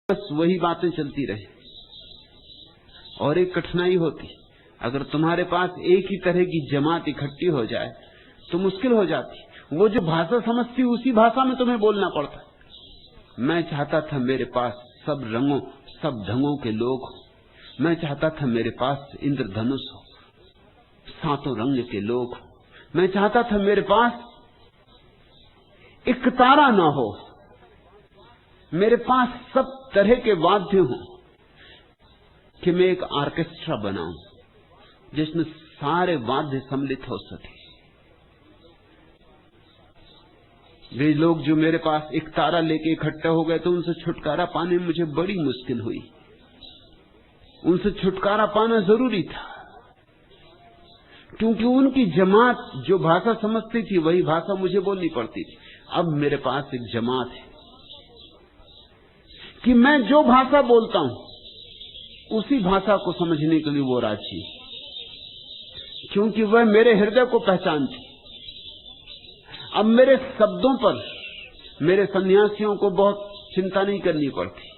बस वही बातें चलती रहे। और एक कठिनाई होती, अगर तुम्हारे पास एक ही तरह की जमात इकट्ठी हो जाए तो मुश्किल हो जाती। वो जो भाषा समझती उसी भाषा में तुम्हें बोलना पड़ता। मैं चाहता था मेरे पास सब रंगों सब ढंगों के लोग हो। मैं चाहता था मेरे पास इंद्रधनुष हो, सातों रंग के लोग हो। मैं चाहता था मेरे पास एक तारा ना हो, मेरे पास सब तरह के वाद्य हों, कि मैं एक ऑर्केस्ट्रा बनाऊं जिसमें सारे वाद्य सम्मिलित हो सके। वे लोग जो मेरे पास एक तारा लेके इकट्ठे हो गए तो उनसे छुटकारा पाने में मुझे बड़ी मुश्किल हुई। उनसे छुटकारा पाना जरूरी था, क्योंकि उनकी जमात जो भाषा समझती थी वही भाषा मुझे बोलनी पड़ती थी। अब मेरे पास एक जमात है कि मैं जो भाषा बोलता हूं उसी भाषा को समझने के लिए वो राजी, क्योंकि वह मेरे हृदय को पहचानती। अब मेरे शब्दों पर मेरे सन्यासियों को बहुत चिंता नहीं करनी पड़ती।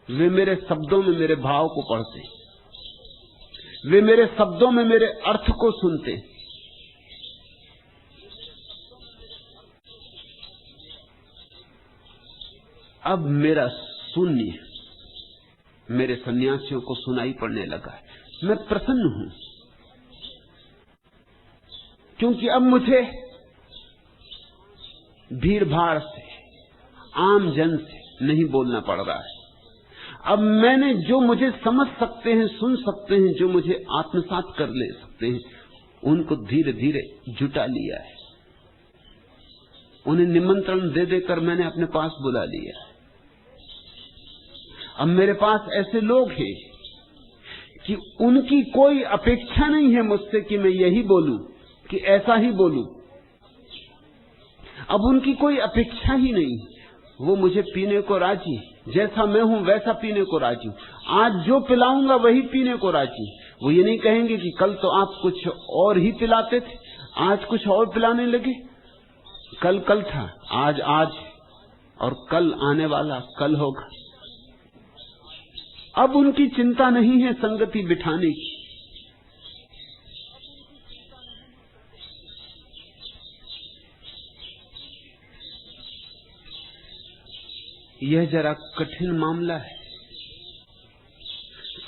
वे मेरे शब्दों में मेरे भाव को पढ़ते, वे मेरे शब्दों में मेरे अर्थ को सुनते। अब मेरा शून्य मेरे सन्यासियों को सुनाई पड़ने लगा है। मैं प्रसन्न हूं, क्योंकि अब मुझे भीड़ भाड़ से, आम जन से नहीं बोलना पड़ रहा है। अब मैंने जो मुझे समझ सकते हैं, सुन सकते हैं, जो मुझे आत्मसात कर ले सकते हैं, उनको धीरे धीरे जुटा लिया है। उन्हें निमंत्रण दे देकर मैंने अपने पास बुला लिया है। अब मेरे पास ऐसे लोग हैं कि उनकी कोई अपेक्षा नहीं है मुझसे कि मैं यही बोलूं, कि ऐसा ही बोलूं। अब उनकी कोई अपेक्षा ही नहीं। वो मुझे पीने को राजी, जैसा मैं हूं वैसा पीने को राजी हूं। आज जो पिलाऊंगा वही पीने को राजी। वो ये नहीं कहेंगे कि कल तो आप कुछ और ही पिलाते थे, आज कुछ और पिलाने लगे। कल कल था, आज आज, और कल आने वाला कल होगा। अब उनकी चिंता नहीं है संगति बिठाने की। यह जरा कठिन मामला है,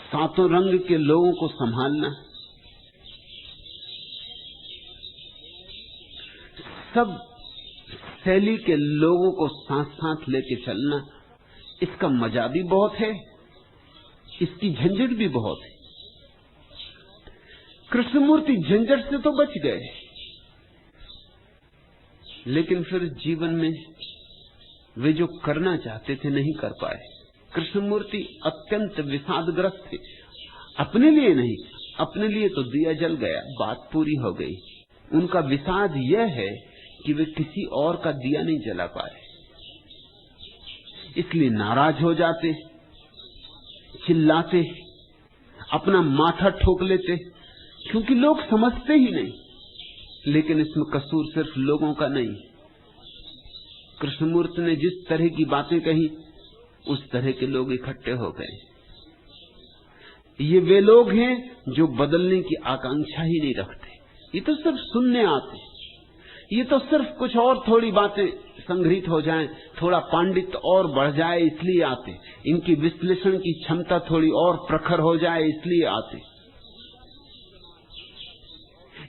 सातों रंग के लोगों को संभालना, सब शैली के लोगों को साथ साथ लेके चलना। इसका मजा भी बहुत है, इसकी झंझट भी बहुत है। कृष्णमूर्ति झंझट से तो बच गए, लेकिन फिर जीवन में वे जो करना चाहते थे नहीं कर पाए। कृष्णमूर्ति अत्यंत विषादग्रस्त थे। अपने लिए नहीं, अपने लिए तो दिया जल गया, बात पूरी हो गई। उनका विषाद यह है कि वे किसी और का दिया नहीं जला पाए, इसलिए नाराज हो जाते, चिल्लाते, अपना माथा ठोक लेते, क्योंकि लोग समझते ही नहीं। लेकिन इसमें कसूर सिर्फ लोगों का नहीं। कृष्णमूर्ति ने जिस तरह की बातें कही उस तरह के लोग इकट्ठे हो गए। ये वे लोग हैं जो बदलने की आकांक्षा ही नहीं रखते। ये तो सिर्फ सुनने आते, ये तो सिर्फ कुछ और थोड़ी बातें संग्रहित हो जाएं, थोड़ा पांडित्य और बढ़ जाए इसलिए आते, इनकी विश्लेषण की क्षमता थोड़ी और प्रखर हो जाए इसलिए आते।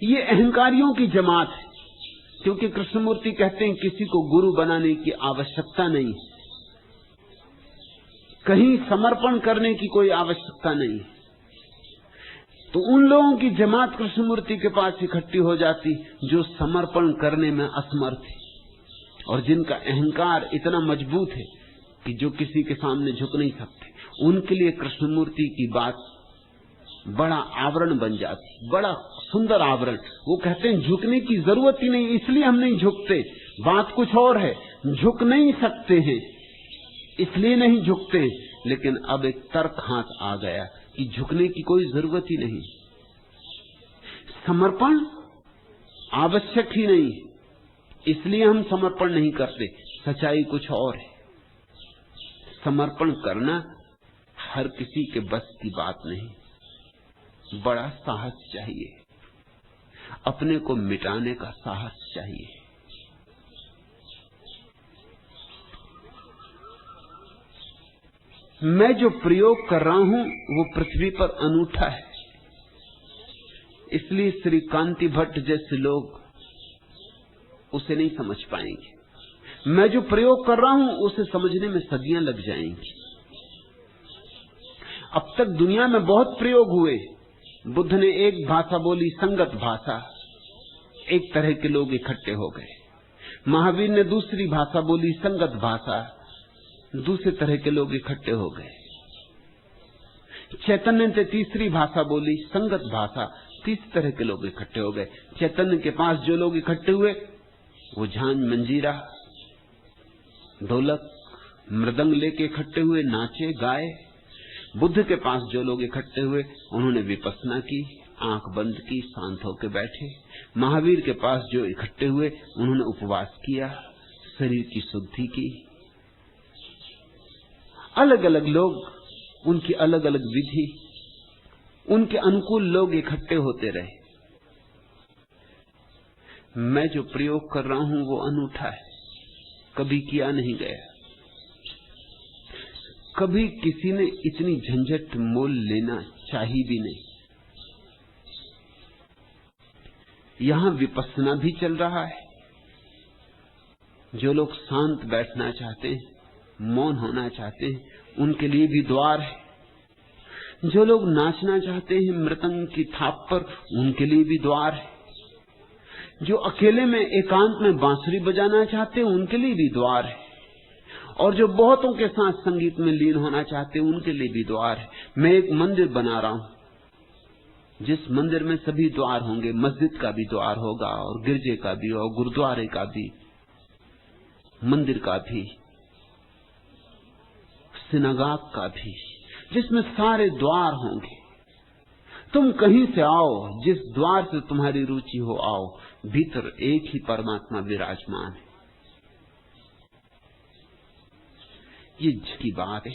ये अहंकारियों की जमात है, क्योंकि कृष्णमूर्ति कहते हैं किसी को गुरु बनाने की आवश्यकता नहीं, कहीं समर्पण करने की कोई आवश्यकता नहीं। तो उन लोगों की जमात कृष्णमूर्ति के पास इकट्ठी हो जाती जो समर्पण करने में असमर्थ है, और जिनका अहंकार इतना मजबूत है कि जो किसी के सामने झुक नहीं सकते। उनके लिए कृष्णमूर्ति की बात बड़ा आवरण बन जाती, बड़ा सुंदर आवरण। वो कहते हैं झुकने की जरूरत ही नहीं, इसलिए हम नहीं झुकते। बात कुछ और है, झुक नहीं सकते हैं इसलिए नहीं झुकते। लेकिन अब एक तर्क हाथ आ गया कि झुकने की कोई जरूरत ही नहीं, समर्पण आवश्यक ही नहीं, इसलिए हम समर्पण नहीं करते। सच्चाई कुछ और है। समर्पण करना हर किसी के बस की बात नहीं, बड़ा साहस चाहिए, अपने को मिटाने का साहस चाहिए। मैं जो प्रयोग कर रहा हूं वो पृथ्वी पर अनूठा है, इसलिए श्री कांति भट्ट जैसे लोग उसे नहीं समझ पाएंगे। मैं जो प्रयोग कर रहा हूं उसे समझने में सदियां लग जाएंगी। अब तक दुनिया में बहुत प्रयोग हुए। बुद्ध ने एक भाषा बोली, संगत भाषा, एक तरह के लोग इकट्ठे हो गए। महावीर ने दूसरी भाषा बोली, संगत भाषा, दूसरे तरह के लोग इकट्ठे हो गए। चैतन्य ने तीसरी भाषा बोली, संगत भाषा, तीसरे तरह के लोग इकट्ठे हो गए। चैतन्य के पास जो लोग इकट्ठे हुए वो झांझ, मंजीरा, ढोलक, मृदंग लेके इकट्ठे हुए, नाचे गाए। बुद्ध के पास जो लोग इकट्ठे हुए उन्होंने विपस्सना की, आंख बंद की, शांत होकर बैठे। महावीर के पास जो इकट्ठे हुए उन्होंने उपवास किया, शरीर की शुद्धि की। अलग अलग लोग, उनकी अलग अलग विधि, उनके अनुकूल लोग इकट्ठे होते रहे। मैं जो प्रयोग कर रहा हूं वो अनूठा है, कभी किया नहीं गया। कभी किसी ने इतनी झंझट मोल लेना चाहिए भी नहीं। यहां विपस्सना भी चल रहा है। जो लोग शांत बैठना चाहते हैं, मौन होना चाहते हैं, उनके लिए भी द्वार है। जो लोग नाचना चाहते हैं मृदंग की थाप पर, उनके लिए भी द्वार है। जो अकेले में एकांत में बांसुरी बजाना चाहते हैं, उनके लिए भी द्वार है। और जो बहुतों के साथ संगीत में लीन होना चाहते हैं, उनके लिए भी द्वार है। मैं एक मंदिर बना रहा हूं जिस मंदिर में सभी द्वार होंगे। मस्जिद का भी द्वार होगा, और गिरजे का भी, और गुरुद्वारे का भी, मंदिर का भी, सिनागाग का भी, जिसमें सारे द्वार होंगे। तुम कहीं से आओ, जिस द्वार से तुम्हारी रुचि हो आओ, भीतर एक ही परमात्मा विराजमान है। ये की बात है।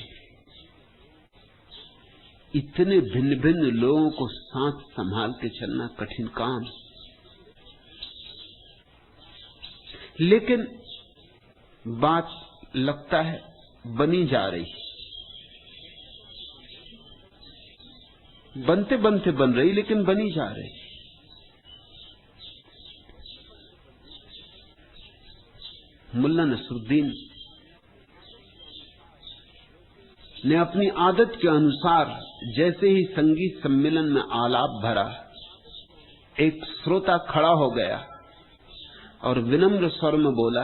इतने भिन्न भिन्न लोगों को साथ संभाल के चलना कठिन काम, लेकिन बात लगता है बनी जा रही, बनते बनते बन रही, लेकिन बनी जा रही। मुल्ला नसरुद्दीन ने अपनी आदत के अनुसार जैसे ही संगीत सम्मेलन में आलाप भरा, एक श्रोता खड़ा हो गया और विनम्र स्वर में बोला,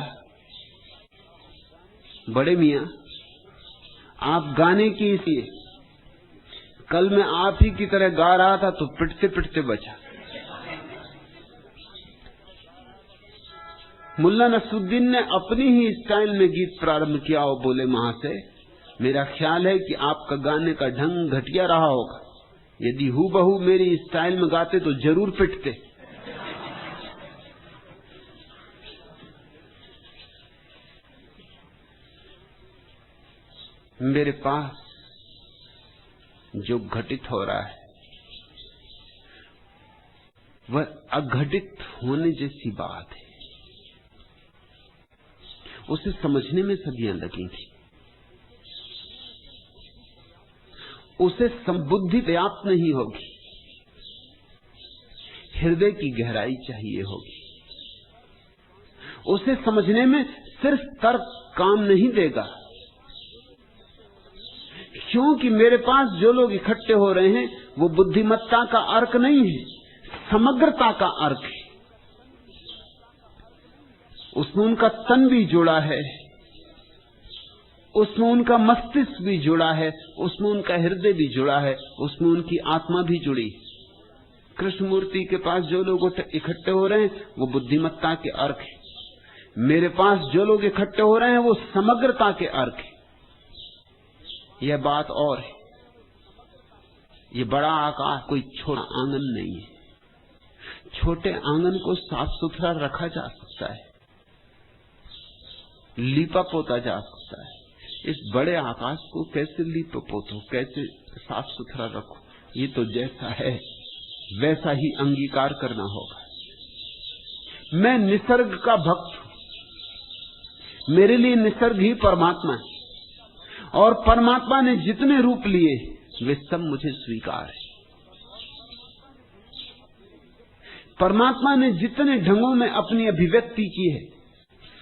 बड़े मियां, आप गाने की इसलिए, कल मैं आप ही की तरह गा रहा था तो पिटते पिटते बचा। मुल्ला नसरुद्दीन ने अपनी ही स्टाइल में गीत प्रारंभ किया और बोले, महाशय, मेरा ख्याल है कि आपका गाने का ढंग घटिया रहा होगा। यदि हूबहू मेरी स्टाइल में गाते तो जरूर पिटते। मेरे पास जो घटित हो रहा है वह अघटित होने जैसी बात है। उसे समझने में सदियां लगी थी। उसे संबुद्धि पर्याप्त नहीं होगी, हृदय की गहराई चाहिए होगी। उसे समझने में सिर्फ तर्क काम नहीं देगा, क्योंकि मेरे पास जो लोग इकट्ठे हो रहे हैं वो बुद्धिमत्ता का अर्क नहीं है, समग्रता का अर्क है। उसमें उनका तन भी जुड़ा है, उसमें उनका मस्तिष्क भी जुड़ा है, उसमें उनका हृदय भी जुड़ा है, उसमें उनकी आत्मा भी जुड़ी। कृष्णमूर्ति के पास जो लोग इकट्ठे हो रहे हैं वो बुद्धिमत्ता के अर्क है। मेरे पास जो लोग इकट्ठे हो रहे हैं वो समग्रता के अर्क है। यह बात और है। ये बड़ा आकाश कोई छोटा आंगन नहीं है। छोटे आंगन को साफ सुथरा रखा जा सकता है, लीपा पोता जा सकता है, इस बड़े आकाश को कैसे लीपो पोतो, कैसे साफ सुथरा रखो, ये तो जैसा है वैसा ही अंगीकार करना होगा। मैं निसर्ग का भक्त हूं, मेरे लिए निसर्ग ही परमात्मा है, और परमात्मा ने जितने रूप लिए वे सब मुझे स्वीकार है। परमात्मा ने जितने ढंगों में अपनी अभिव्यक्ति की है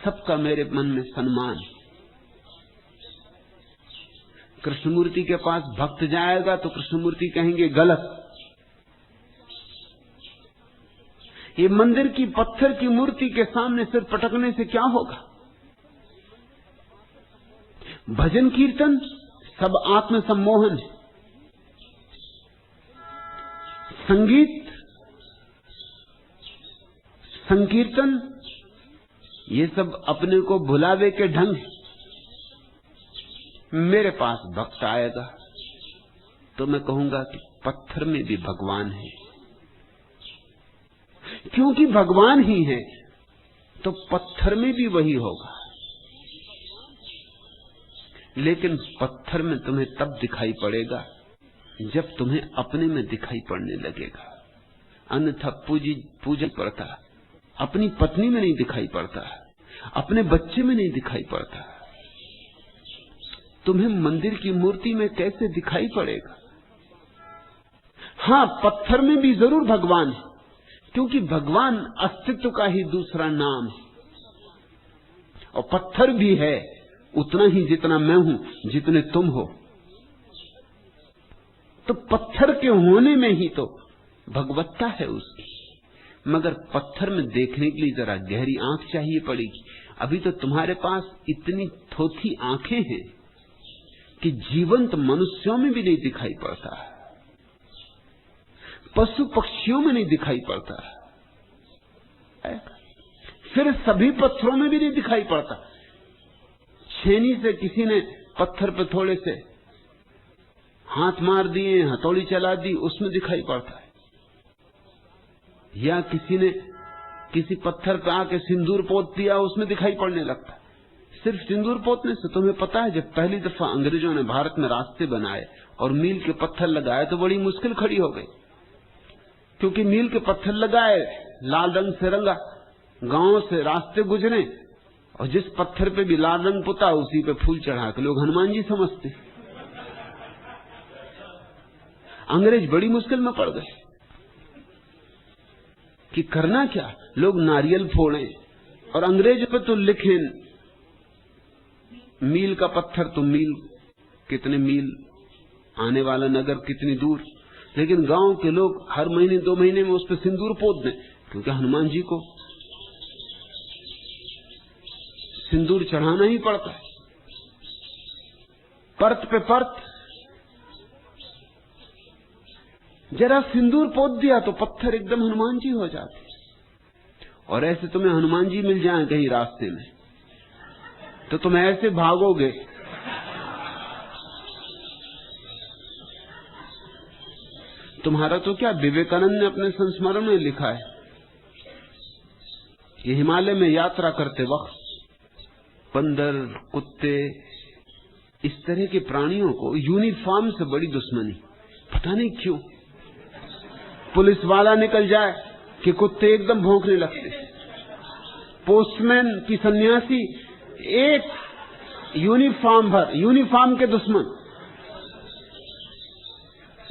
सबका मेरे मन में सम्मान है। कृष्णमूर्ति के पास भक्त जाएगा तो कृष्णमूर्ति कहेंगे गलत, ये मंदिर की पत्थर की मूर्ति के सामने सिर पटकने से क्या होगा। भजन कीर्तन सब आत्म सम्मोहन है, संगीत संकीर्तन ये सब अपने को भुलावे के ढंग है। मेरे पास भक्त आएगा तो मैं कहूंगा कि पत्थर में भी भगवान है, क्योंकि भगवान ही है तो पत्थर में भी वही होगा। लेकिन पत्थर में तुम्हें तब दिखाई पड़ेगा जब तुम्हें अपने में दिखाई पड़ने लगेगा, अन्यथा पूजा पड़ता, अपनी पत्नी में नहीं दिखाई पड़ता, अपने बच्चे में नहीं दिखाई पड़ता, तुम्हें मंदिर की मूर्ति में कैसे दिखाई पड़ेगा। हां, पत्थर में भी जरूर भगवान है, क्योंकि भगवान अस्तित्व का ही दूसरा नाम है, और पत्थर भी है उतना ही जितना मैं हूं, जितने तुम हो। तो पत्थर के होने में ही तो भगवत्ता है उसकी, मगर पत्थर में देखने के लिए जरा गहरी आंख चाहिए पड़ेगी। अभी तो तुम्हारे पास इतनी थोथी आंखें हैं कि जीवंत मनुष्यों में भी नहीं दिखाई पड़ता, पशु पक्षियों में नहीं दिखाई पड़ता, फिर सभी पत्थरों में भी नहीं दिखाई पड़ता। छेनी से किसी ने पत्थर पर थोड़े से हाथ मार दिए, हथौड़ी चला दी, उसमें दिखाई पड़ता है। या किसी ने किसी पत्थर पे आके सिंदूर पोत दिया, उसमें दिखाई पड़ने लगता है। सिर्फ सिंदूर पोतने से तुम्हें पता है, जब पहली दफा अंग्रेजों ने भारत में रास्ते बनाए और मील के पत्थर लगाए तो बड़ी मुश्किल खड़ी हो गई, क्योंकि मील के पत्थर लगाए, लाल रंग से रंगा, गांवों से रास्ते गुजरे, और जिस पत्थर पे भी लाल रंग पुता उसी पे फूल चढ़ा के लोग हनुमान जी समझते। अंग्रेज बड़ी मुश्किल में पड़ गए कि करना क्या। लोग नारियल फोड़े और अंग्रेज पे तो लिखे मील का पत्थर, तो मील कितने मील, आने वाला नगर कितनी दूर, लेकिन गांव के लोग हर महीने 2 महीने में उस पर सिंदूर पोत दें, क्योंकि हनुमान जी को सिंदूर चढ़ाना ही पड़ता है। परत पे परत, जरा सिंदूर पोत दिया तो पत्थर एकदम हनुमान जी हो जाते। और ऐसे तुम्हें हनुमान जी मिल जाए कहीं रास्ते में तो तुम ऐसे भागोगे, तुम्हारा तो क्या, विवेकानंद ने अपने संस्मरण में लिखा है कि हिमालय में यात्रा करते वक्त बंदर, कुत्ते, इस तरह के प्राणियों को यूनिफॉर्म से बड़ी दुश्मनी, पता नहीं क्यों। पुलिस वाला निकल जाए कि कुत्ते एकदम भौंकने लगते, पोस्टमैन की सन्यासी एक यूनिफॉर्म भर, यूनिफॉर्म के दुश्मन।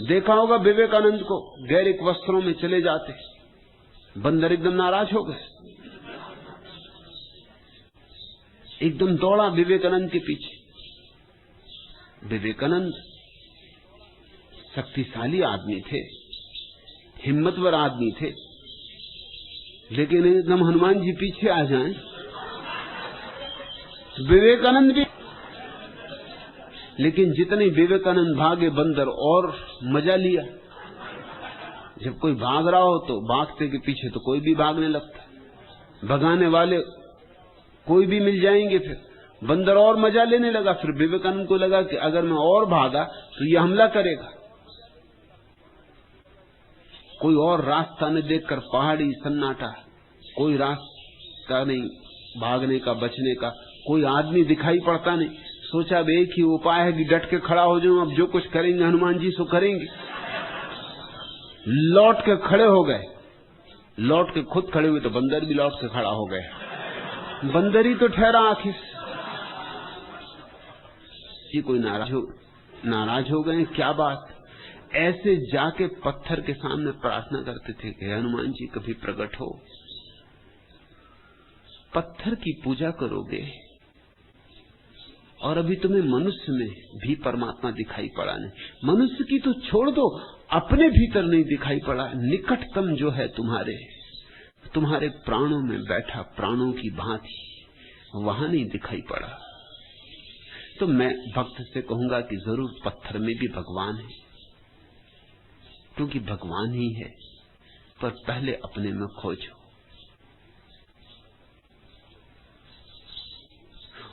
देखा होगा विवेकानंद को गैरिक वस्त्रों में चले जाते, बंदर एकदम नाराज हो गए, एकदम दौड़ा विवेकानंद के पीछे। विवेकानंद शक्तिशाली आदमी थे, हिम्मतवर आदमी थे, लेकिन एकदम हनुमान जी पीछे आ जाएं, विवेकानंद भी। लेकिन जितने विवेकानंद भागे, बंदर और मजा लिया। जब कोई भाग रहा हो तो भागते के पीछे तो कोई भी भागने लगता, भगाने वाले कोई भी मिल जाएंगे, फिर बंदर और मजा लेने लगा। फिर विवेकानंद को लगा कि अगर मैं और भागा तो ये हमला करेगा। कोई और रास्ता न देखकर, पहाड़ी सन्नाटा, कोई रास्ता नहीं भागने का, बचने का, कोई आदमी दिखाई पड़ता नहीं, सोचा अब एक ही उपाय है कि डट के खड़ा हो जाऊं, अब जो कुछ करेंगे हनुमान जी सो करेंगे। लौट के खड़े हो गए, लौट के खुद खड़े हुए तो बंदर भी लौट के खड़ा हो गए। बंदर ही तो ठहरा आखिर। जी कोई नाराज हो गए, क्या बात। ऐसे जाके पत्थर के सामने प्रार्थना करते थे कि हनुमान जी कभी प्रकट हो। पत्थर की पूजा करोगे और अभी तुम्हें मनुष्य में भी परमात्मा दिखाई पड़ा नहीं। मनुष्य की तो छोड़ दो, अपने भीतर नहीं दिखाई पड़ा। निकटतम जो है तुम्हारे प्राणों में बैठा, प्राणों की भांति, वहां नहीं दिखाई पड़ा। तो मैं भक्त से कहूंगा कि जरूर पत्थर में भी भगवान है, क्योंकि भगवान ही है। पर पहले अपने में खोजो,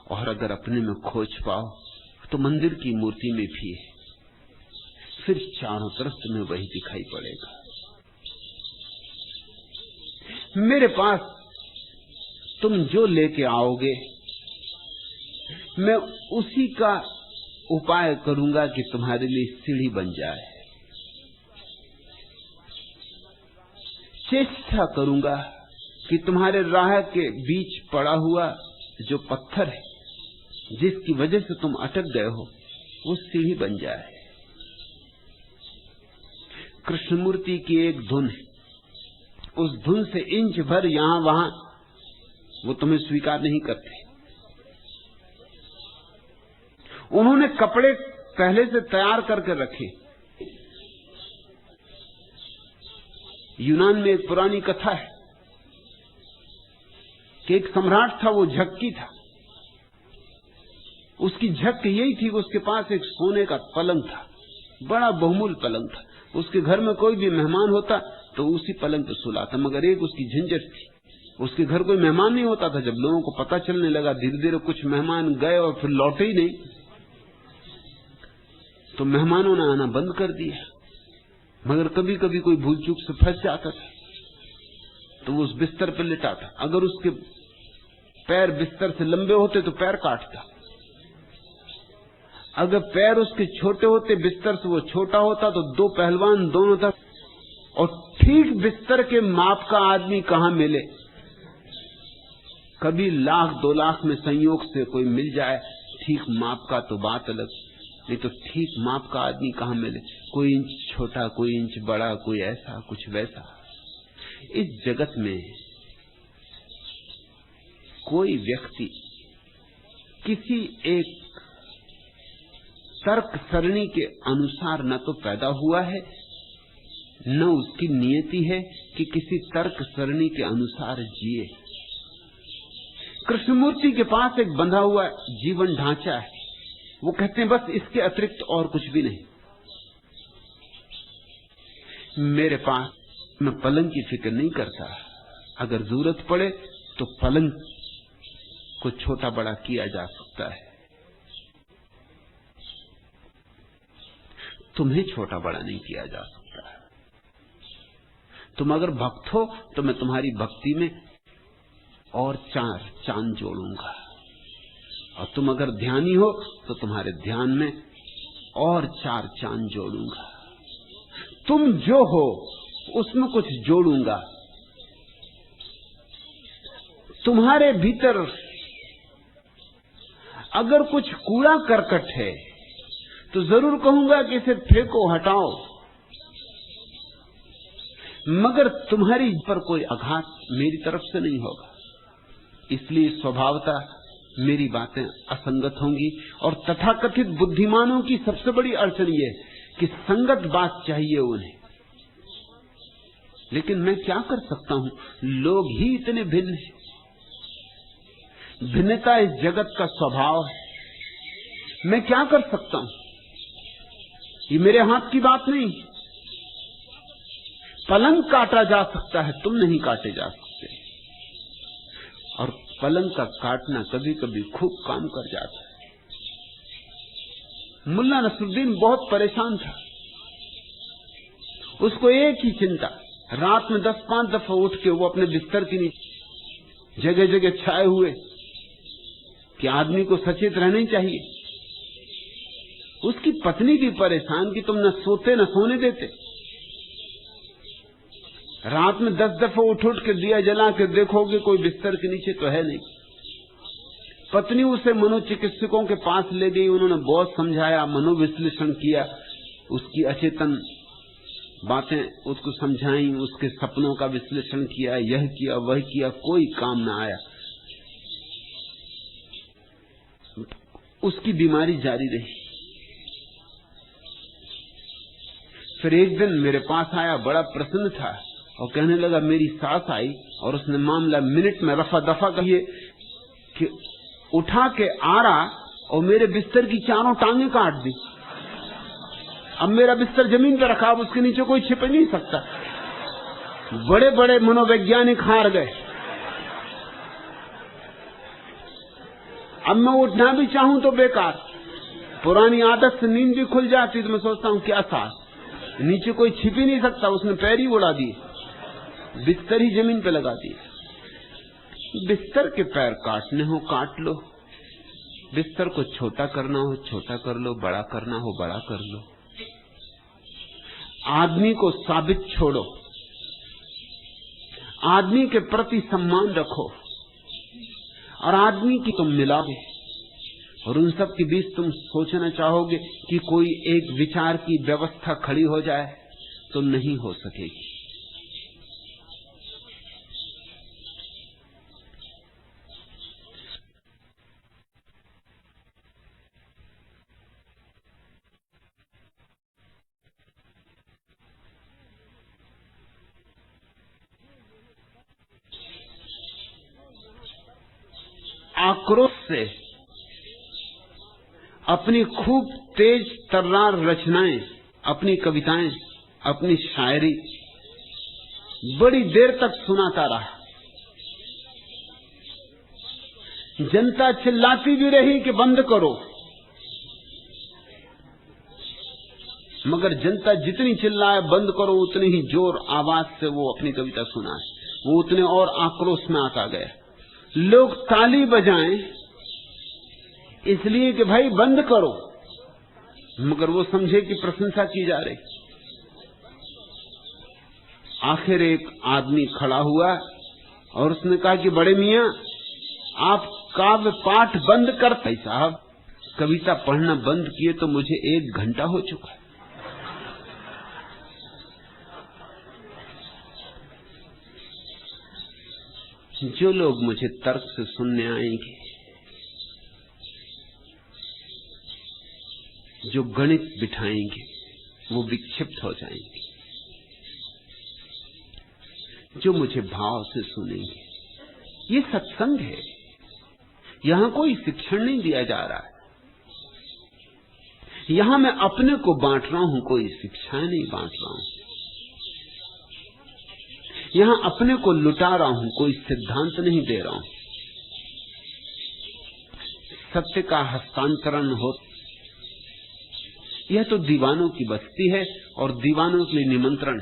और अगर अपने में खोज पाओ तो मंदिर की मूर्ति में भी है, फिर चारों तरफ तुम्हें वही दिखाई पड़ेगा। मेरे पास तुम जो लेके आओगे मैं उसी का उपाय करूंगा कि तुम्हारे लिए सीढ़ी बन जाए। चेष्टा करूंगा कि तुम्हारे राह के बीच पड़ा हुआ जो पत्थर है, जिसकी वजह से तुम अटक गए हो, वो सीढ़ी बन जाए। कृष्णमूर्ति की एक धुन है, उस धुन से इंच भर यहां वहां वो तुम्हें स्वीकार नहीं करते। उन्होंने कपड़े पहले से तैयार करके रखे। यूनान में एक पुरानी कथा है कि एक सम्राट था, वो झक्की था। उसकी झक यही थी कि उसके पास एक सोने का पलंग था, बड़ा बहुमूल्य पलंग था। उसके घर में कोई भी मेहमान होता तो उसी पलंग पर सुलाता। मगर एक उसकी झंझट थी, उसके घर कोई मेहमान नहीं होता था। जब लोगों को पता चलने लगा, धीरे धीरे कुछ मेहमान गए और फिर लौटे ही नहीं, तो मेहमानों ने आना बंद कर दिया। मगर कभी कभी कोई भूल चूक से फंस जाता था तो वो उस बिस्तर पर लेटा था। अगर उसके पैर बिस्तर से लंबे होते तो पैर काटता, अगर पैर उसके छोटे होते, बिस्तर से वो छोटा होता, तो दो पहलवान दोनों तक। और ठीक बिस्तर के माप का आदमी कहां मिले, कभी 1,00,000 2,00,000 में संयोग से कोई मिल जाए ठीक माप का तो बात अलग, नहीं तो ठीक माप का आदमी कहां मिले। कोई इंच छोटा, कोई इंच बड़ा, कोई ऐसा कुछ वैसा। इस जगत में कोई व्यक्ति किसी एक तर्क सरणी के अनुसार न तो पैदा हुआ है, न उसकी नियति है कि किसी तर्क सरणी के अनुसार जिए। कृष्णमूर्ति के पास एक बंधा हुआ जीवन ढांचा है। वो कहते हैं बस इसके अतिरिक्त और कुछ भी नहीं। मेरे पास, मैं पलंग की फिक्र नहीं करता। अगर जरूरत पड़े तो पलंग को छोटा बड़ा किया जा सकता है, तुम्हें छोटा बड़ा नहीं किया जा सकता। तुम अगर भक्त हो तो मैं तुम्हारी भक्ति में और 4 चांद जोड़ूंगा, और तुम अगर ध्यानी हो तो तुम्हारे ध्यान में और 4 चांद जोड़ूंगा। तुम जो हो उसमें कुछ जोड़ूंगा। तुम्हारे भीतर अगर कुछ कूड़ा करकट है तो जरूर कहूंगा कि इसे फेंको, हटाओ। मगर तुम्हारी पर कोई आघात मेरी तरफ से नहीं होगा। इसलिए स्वभावतः मेरी बातें असंगत होंगी। और तथाकथित बुद्धिमानों की सबसे बड़ी अड़चन ये कि संगत बात चाहिए उन्हें। लेकिन मैं क्या कर सकता हूं, लोग ही इतने भिन्न हैं। भिन्नता इस जगत का स्वभाव है। मैं क्या कर सकता हूं, ये मेरे हाथ की बात नहीं। पलंग काटा जा सकता है, तुम नहीं काटे जा सकते। और पलंग का काटना कभी कभी खूब काम कर जाता है। मुल्ला नसरुद्दीन बहुत परेशान था। उसको एक ही चिंता, रात में 10-5 दफा उठ के वो अपने बिस्तर के नीचे जगह जगह छाए हुए कि आदमी को सचेत रहना ही चाहिए। उसकी पत्नी भी परेशान कि तुम न सोते न सोने देते। रात में 10 दफे उठ उठ के दिया जला के देखोगे कोई बिस्तर के नीचे तो है नहीं। पत्नी उसे मनोचिकित्सकों के पास ले गई, उन्होंने बहुत समझाया, मनोविश्लेषण किया, उसकी अचेतन बातें उसको समझाई, उसके सपनों का विश्लेषण किया, यह किया वह किया, कोई काम ना आया। उसकी बीमारी जारी रही। फिर एक दिन मेरे पास आया, बड़ा प्रसन्न था और कहने लगा मेरी सास आई और उसने मामला मिनट में रफा दफा कहिए कि उठा के आरा और मेरे बिस्तर की चारों टांगें काट दी। अब मेरा बिस्तर जमीन पर रखा, अब उसके नीचे कोई छिप नहीं सकता। बड़े बड़े मनोवैज्ञानिक हार गए। अब मैं उठना भी चाहूं तो बेकार। पुरानी आदत से नींद भी खुल जाती तो मैं सोचता हूं क्या सास, नीचे कोई छिप ही नहीं सकता, उसने पैर ही उड़ा दिए, बिस्तर ही जमीन पे लगा दिए। बिस्तर के पैर काटने हो काट लो, बिस्तर को छोटा करना हो छोटा कर लो, बड़ा करना हो बड़ा कर लो। आदमी को साबित छोड़ो, आदमी के प्रति सम्मान रखो और आदमी की तुम मिलाओगे और उन सब के बीच तुम सोचना चाहोगे कि कोई एक विचार की व्यवस्था खड़ी हो जाए तो नहीं हो सकेगी। आक्रोश से अपनी खूब तेज तर्रार रचनाएं, अपनी कविताएं, अपनी शायरी बड़ी देर तक सुनाता रहा। जनता चिल्लाती भी रही कि बंद करो, मगर जनता जितनी चिल्लाए बंद करो उतनी ही जोर आवाज से वो अपनी कविता सुनाए, वो उतने और आक्रोश में आता गया। लोग ताली बजाएं इसलिए कि भाई बंद करो, मगर वो समझे कि प्रशंसा की जा रही। आखिर एक आदमी खड़ा हुआ और उसने कहा कि बड़े मियां, आप काव्य पाठ बंद करते। साहब, कविता पढ़ना बंद किए तो मुझे 1 घंटा हो चुका है। जो लोग मुझे तर्क से सुनने आएंगे, जो गणित बिठाएंगे, वो विक्षिप्त हो जाएंगे। जो मुझे भाव से सुनेंगे, ये सत्संग है, यहां कोई शिक्षण नहीं दिया जा रहा है। यहां मैं अपने को बांट रहा हूं, कोई शिक्षा नहीं बांट रहा हूं। यहां अपने को लुटा रहा हूं, कोई सिद्धांत नहीं दे रहा हूं। सत्य का हस्तांतरण हो। यह तो दीवानों की बस्ती है और दीवानों के लिए निमंत्रण।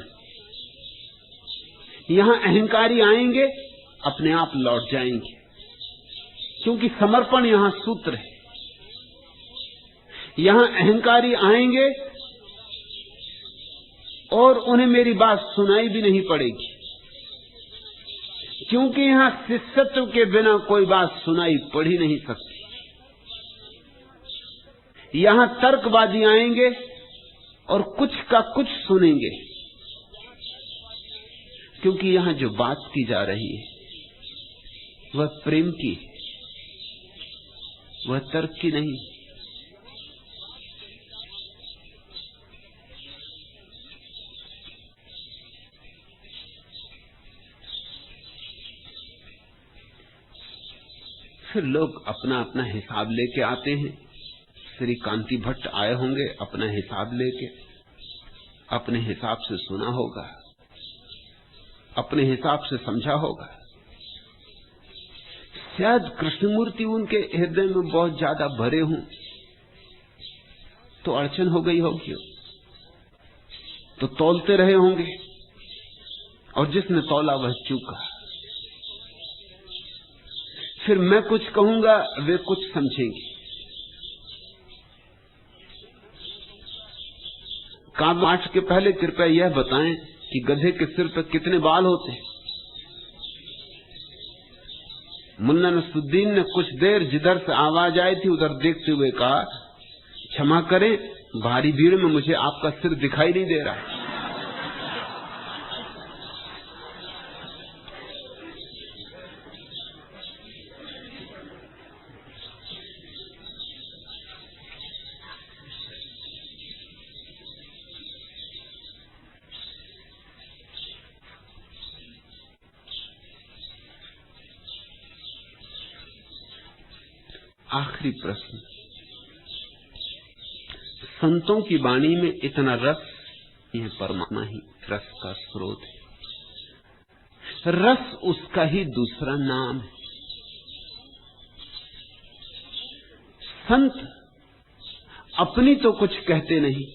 यहां अहंकारी आएंगे, अपने आप लौट जाएंगे, क्योंकि समर्पण यहां सूत्र है। यहां अहंकारी आएंगे और उन्हें मेरी बात सुनाई भी नहीं पड़ेगी, क्योंकि यहां शिष्यत्व के बिना कोई बात सुनाई पड़ ही नहीं सकती। यहां तर्कवादी आएंगे और कुछ का कुछ सुनेंगे, क्योंकि यहां जो बात की जा रही है वह प्रेम की है, वह तर्क की नहीं। फिर लोग अपना अपना हिसाब लेके आते हैं। श्री कांति भट्ट आए होंगे अपना हिसाब लेके, अपने हिसाब से सुना होगा, अपने हिसाब से समझा होगा। शायद कृष्णमूर्ति उनके हृदय में बहुत ज्यादा भरे हों तो अड़चन हो गई होगी, तो तौलते रहे होंगे और जिसने तौला वह चूका। फिर मैं कुछ कहूंगा, वे कुछ समझेंगे। काव्य पाठ के पहले कृपया यह बताएं कि गधे के सिर पर कितने बाल होते हैं। मुन्ना नसरुद्दीन ने कुछ देर जिधर से आवाज आई थी उधर देखते हुए कहा, क्षमा करें, भारी भीड़ में मुझे आपका सिर दिखाई नहीं दे रहा। आखिरी प्रश्न, संतों की वाणी में इतना रस, यह परमात्मा ही रस का स्रोत है। रस उसका ही दूसरा नाम है। संत अपनी तो कुछ कहते नहीं,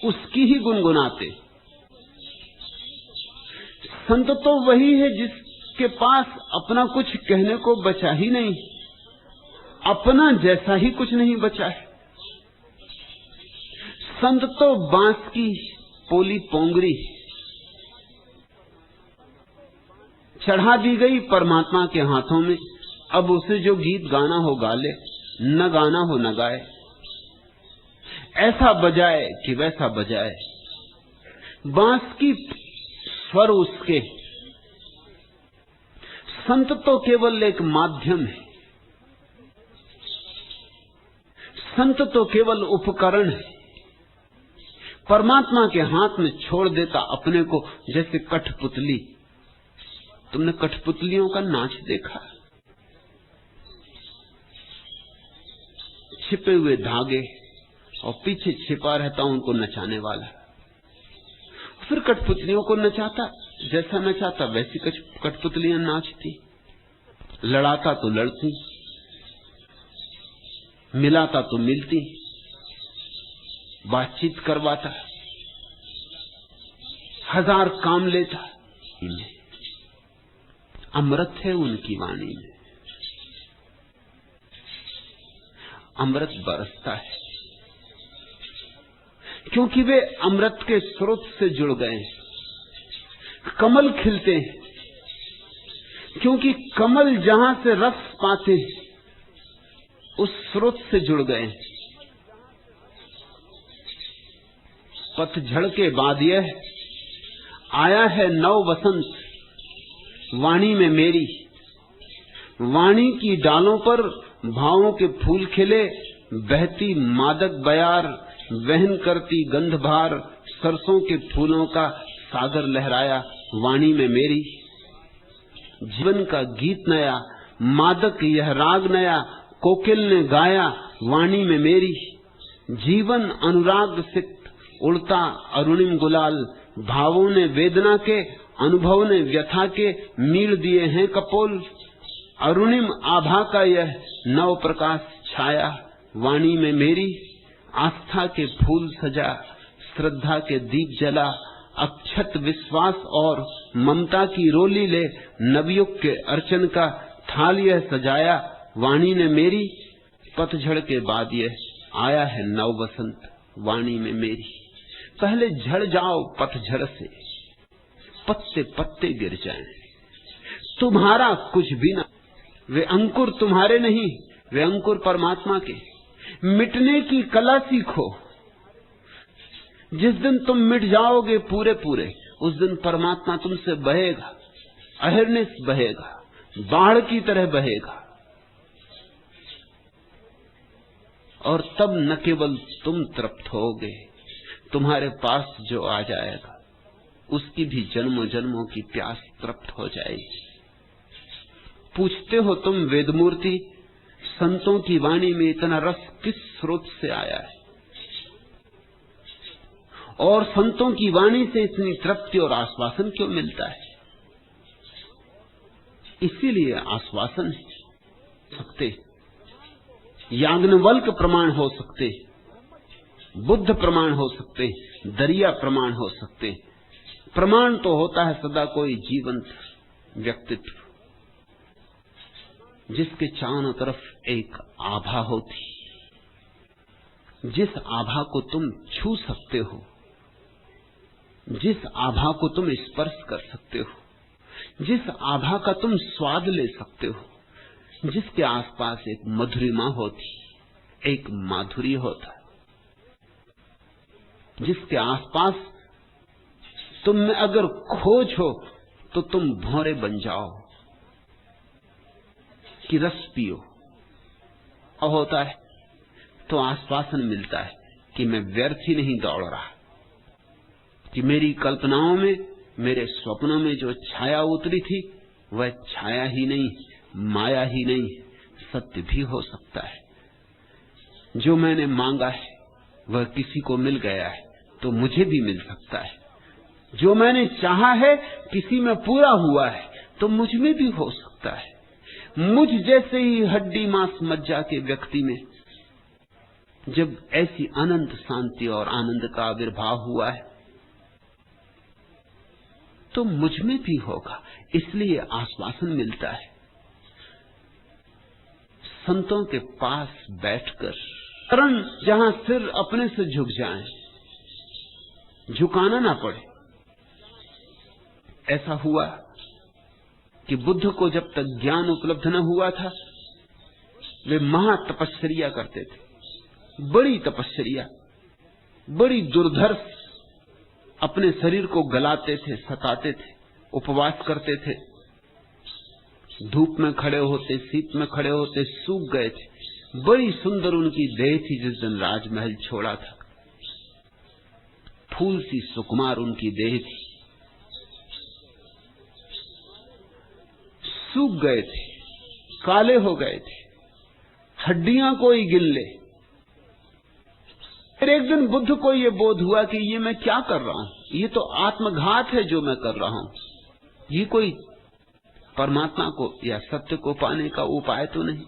उसकी ही गुनगुनाते। संत तो वही है जिसके पास अपना कुछ कहने को बचा ही नहीं, अपना जैसा ही कुछ नहीं बचा है। संत तो बांस की पोली पोंगरी चढ़ा दी गई परमात्मा के हाथों में, अब उसे जो गीत गाना हो गा ले, न गाना हो न गाए, ऐसा बजाए कि वैसा बजाए। बांस की स्वर उसके। संत तो केवल एक माध्यम है, संत तो केवल उपकरण है। परमात्मा के हाथ में छोड़ देता अपने को, जैसे कठपुतली। तुमने कठपुतलियों का नाच देखा? छिपे हुए धागे और पीछे छिपा रहता उनको नचाने वाला, फिर कठपुतलियों को नचाता, जैसा नचाता वैसी कठपुतलियां नाचती। लड़ाता तो लड़ती, मिलाता तो मिलती, बातचीत करवाता, हजार काम लेता। अमृत है उनकी वाणी में, अमृत बरसता है, क्योंकि वे अमृत के स्रोत से जुड़ गए हैं। कमल खिलते हैं क्योंकि कमल जहां से रस पाते हैं उस स्रोत से जुड़ गए। पतझड़ के बाद यह आया है नव वसंत, वाणी में मेरी। वाणी की डालों पर भावों के फूल खिले, बहती मादक बयार, वहन करती गंधभार, सरसों के फूलों का सागर लहराया वाणी में मेरी। जीवन का गीत नया, मादक यह राग नया, कोकिल ने गाया वाणी में मेरी। जीवन अनुराग सिक्त उड़ता अरुणिम गुलाल, भावों ने वेदना के, अनुभव ने व्यथा के मील दिए हैं कपोल। अरुणिम आभा का यह नव प्रकाश छाया वाणी में मेरी। आस्था के फूल सजा, श्रद्धा के दीप जला, अक्षत विश्वास और ममता की रोली ले, नवयुग के अर्चन का थाल यह सजाया वाणी ने मेरी। पतझड़ के बाद यह आया है नव वसंत वाणी में मेरी। पहले झड़ जाओ पतझड़ से, पत्ते पत्ते गिर जाएं, तुम्हारा कुछ भी ना। वे अंकुर तुम्हारे नहीं, वे अंकुर परमात्मा के। मिटने की कला सीखो। जिस दिन तुम मिट जाओगे पूरे पूरे, उस दिन परमात्मा तुमसे बहेगा, अहिर्निश बहेगा, बाढ़ की तरह बहेगा। और तब न केवल तुम तृप्त होगे, तुम्हारे पास जो आ जाएगा उसकी भी जन्मों जन्मों की प्यास तृप्त हो जाएगी। पूछते हो तुम वेदमूर्ति, संतों की वाणी में इतना रस किस स्रोत से आया है, और संतों की वाणी से इतनी तृप्ति और आश्वासन क्यों मिलता है? इसीलिए आश्वासन सकते, याज्ञवल्क्य प्रमाण हो सकते, बुद्ध प्रमाण हो सकते, दरिया प्रमाण हो सकते। प्रमाण तो होता है सदा कोई जीवंत व्यक्तित्व, जिसके चारों तरफ एक आभा होती, जिस आभा को तुम छू सकते हो, जिस आभा को तुम स्पर्श कर सकते हो, जिस आभा का तुम स्वाद ले सकते हो, जिसके आसपास एक मधुरिमा होती, एक माधुर्य होता, जिसके आसपास तुम में अगर खोज हो तो तुम भौरे बन जाओ कि रस पियो। और होता है तो आश्वासन मिलता है कि मैं व्यर्थ ही नहीं दौड़ रहा, कि मेरी कल्पनाओं में, मेरे स्वप्नों में जो छाया उतरी थी वह छाया ही नहीं, माया ही नहीं, सत्य भी हो सकता है। जो मैंने मांगा है वह किसी को मिल गया है तो मुझे भी मिल सकता है। जो मैंने चाहा है किसी में पूरा हुआ है तो मुझ में भी हो सकता है। मुझ जैसे ही हड्डी मांस मज्जा के व्यक्ति में जब ऐसी अनंत शांति और आनंद का आविर्भाव हुआ है तो मुझ में भी होगा। इसलिए आश्वासन मिलता है। संतों के पास बैठकर शरण जहां सिर अपने से झुक जाए, झुकाना ना पड़े। ऐसा हुआ कि बुद्ध को जब तक ज्ञान उपलब्ध न हुआ था वे महा तपस्या करते थे, बड़ी तपस्या, बड़ी दुर्धर्ष। अपने शरीर को गलाते थे, सताते थे, उपवास करते थे, धूप में खड़े होते, शीत में खड़े होते, सूख गए थे। बड़ी सुंदर उनकी देह थी जिस दिन राजमहल छोड़ा था, फूल सी सुकुमार उनकी देह थी। सूख गए थे, काले हो गए थे, हड्डियां कोई गिन ले। फिर एक दिन बुद्ध को यह बोध हुआ कि ये मैं क्या कर रहा हूं, ये तो आत्मघात है जो मैं कर रहा हूं। ये कोई परमात्मा को या सत्य को पाने का उपाय तो नहीं।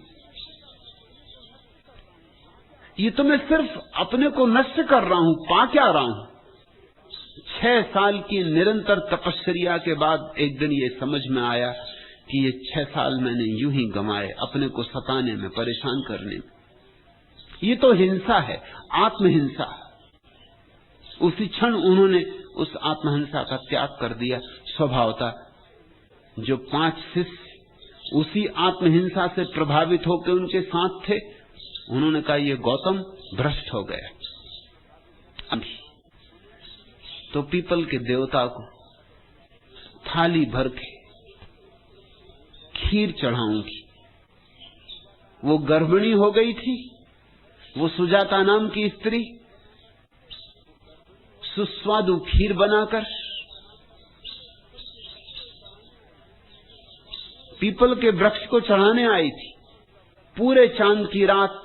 ये तो मैं सिर्फ अपने को नष्ट कर रहा हूं, पा क्या रहा हूं। 6 साल की निरंतर तपस्या के बाद एक दिन ये समझ में आया कि ये 6 साल मैंने यूं ही गंवाए अपने को सताने में, परेशान करने में। ये तो हिंसा है, आत्महिंसा। उसी क्षण उन्होंने उस आत्महिंसा का त्याग कर दिया। स्वभावता जो 5 शिष्य उसी आत्महिंसा से प्रभावित होकर उनके साथ थे, उन्होंने कहा ये गौतम भ्रष्ट हो गया। अभी तो पीपल के देवता को थाली भर के खीर चढ़ाऊंगी। वो गर्भिणी हो गई थी, वो सुजाता नाम की स्त्री सुस्वादु खीर बनाकर पीपल के वृक्ष को चढ़ाने आई थी। पूरे चांद की रात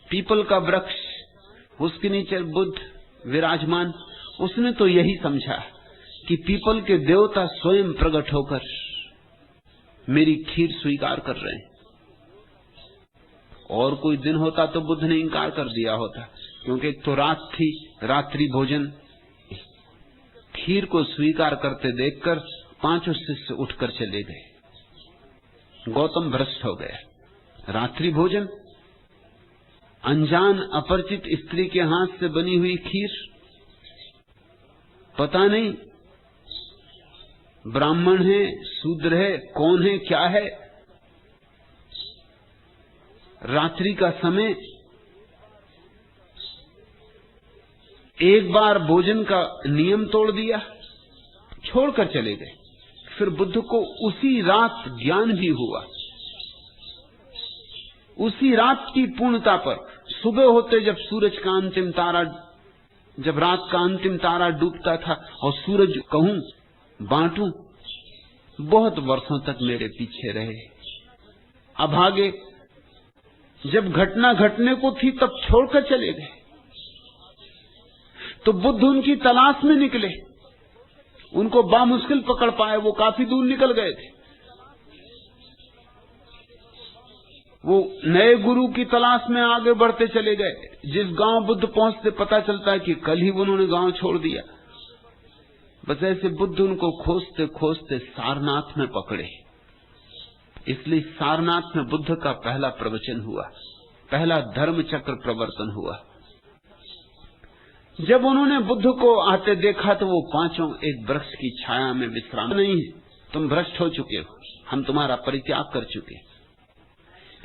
पीपल का वृक्ष, उसके नीचे बुद्ध विराजमान। उसने तो यही समझा कि पीपल के देवता स्वयं प्रकट होकर मेरी खीर स्वीकार कर रहे हैं। और कोई दिन होता तो बुद्ध ने इंकार कर दिया होता, क्योंकि एक तो रात थी, रात्रि भोजन। खीर को स्वीकार करते देखकर 5 शिष्य उठकर चले गए। गौतम भ्रष्ट हो गया। रात्रि भोजन, अनजान अपरिचित स्त्री के हाथ से बनी हुई खीर, पता नहीं ब्राह्मण है, शूद्र है, कौन है, क्या है। रात्रि का समय, एक बार भोजन का नियम तोड़ दिया, छोड़कर चले गए। फिर बुद्ध को उसी रात ज्ञान भी हुआ। उसी रात की पूर्णता पर सुबह होते जब सूरज का अंतिम तारा, जब रात का अंतिम तारा डूबता था और सूरज कहूं बांटूं, बहुत वर्षों तक मेरे पीछे रहे, अभागे। जब घटना घटने को थी तब छोड़कर चले गए। तो बुद्ध उनकी तलाश में निकले, उनको बामुश्किल पकड़ पाए। वो काफी दूर निकल गए थे। वो नए गुरु की तलाश में आगे बढ़ते चले गए। जिस गांव बुद्ध पहुंचते पता चलता है कि कल ही उन्होंने गांव छोड़ दिया। बस ऐसे बुद्ध उनको खोजते खोजते सारनाथ में पकड़े। इसलिए सारनाथ में बुद्ध का पहला प्रवचन हुआ, पहला धर्म चक्र प्रवर्तन हुआ। जब उन्होंने बुद्ध को आते देखा तो वो पांचों एक वृक्ष की छाया में विश्राम। नहीं, तुम भ्रष्ट हो चुके हो, हम तुम्हारा परित्याग कर चुके।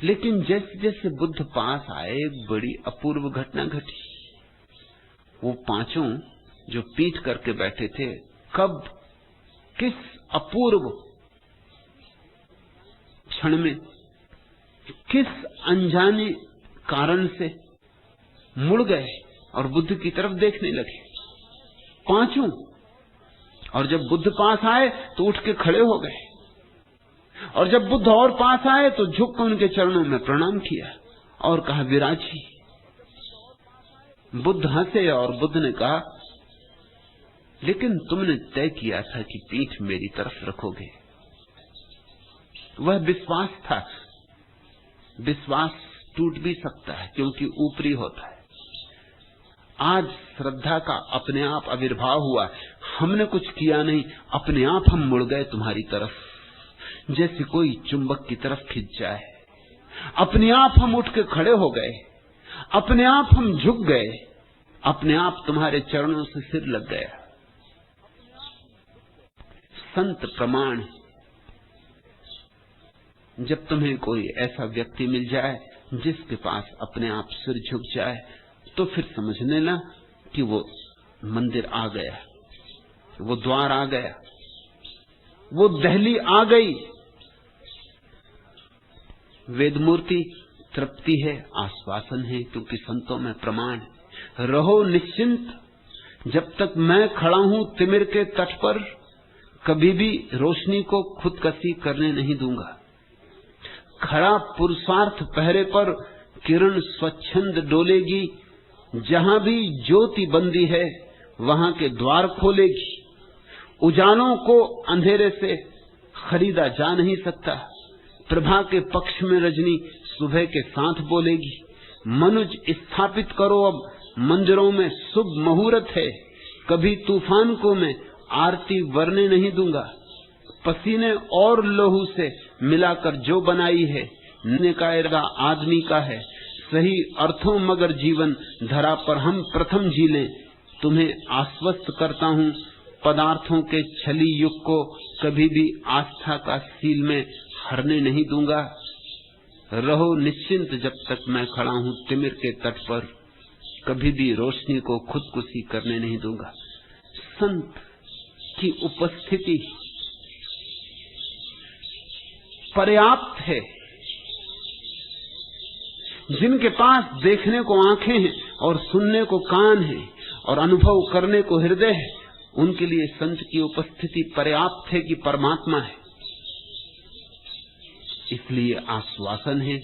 लेकिन जैसे जैसे बुद्ध पास आए एक बड़ी अपूर्व घटना घटी। वो पांचों जो पीठ करके बैठे थे, कब किस अपूर्व क्षण में, किस अनजाने कारण से मुड़ गए और बुद्ध की तरफ देखने लगे पांचों। और जब बुद्ध पास आए तो उठ के खड़े हो गए, और जब बुद्ध और पास आए तो झुक कर उनके चरणों में प्रणाम किया और कहा विराजी। बुद्ध हंसे और बुद्ध ने कहा लेकिन तुमने तय किया था कि पीठ मेरी तरफ रखोगे। वह विश्वास था। विश्वास टूट भी सकता है क्योंकि ऊपरी होता है। आज श्रद्धा का अपने आप आविर्भाव हुआ। हमने कुछ किया नहीं, अपने आप हम मुड़ गए तुम्हारी तरफ, जैसे कोई चुंबक की तरफ खिंच जाए। अपने आप हम उठ के खड़े हो गए, अपने आप हम झुक गए, अपने आप तुम्हारे चरणों से सिर लग गया। संत प्रमाण। जब तुम्हें कोई ऐसा व्यक्ति मिल जाए जिसके पास अपने आप सिर झुक जाए, तो फिर समझ लेना कि वो मंदिर आ गया, वो द्वार आ गया, वो दहली आ गई। वेदमूर्ति तृप्ति है, आश्वासन है, क्योंकि संतों में प्रमाण है। रहो निश्चिंत, जब तक मैं खड़ा हूं तिमिर के तट पर, कभी भी रोशनी को खुदकशी करने नहीं दूंगा। खड़ा पुरुषार्थ पहरे पर, किरण स्वच्छंद डोलेगी। जहां भी ज्योति बंदी है वहां के द्वार खोलेगी। उजालों को अंधेरे से खरीदा जा नहीं सकता। प्रभा के पक्ष में रजनी सुबह के साथ बोलेगी। मनुज स्थापित करो अब मंदिरों में शुभ मुहूर्त है। कभी तूफान को मैं आरती वरने नहीं दूंगा। पसीने और लहू से मिलाकर जो बनाई है, ने का इरादा आदमी का है। सही अर्थों मगर जीवन धरा पर हम प्रथम जी लें। तुम्हें आश्वस्त करता हूं, पदार्थों के छली युग को कभी भी आस्था का सील में हरने नहीं दूंगा। रहो निश्चिंत, जब तक मैं खड़ा हूं तिमिर के तट पर, कभी भी रोशनी को खुदकुशी करने नहीं दूंगा। संत की उपस्थिति पर्याप्त है। जिनके पास देखने को आंखें हैं और सुनने को कान है और अनुभव करने को हृदय है, उनके लिए संत की उपस्थिति पर्याप्त है कि परमात्मा है। इसलिए आश्वासन है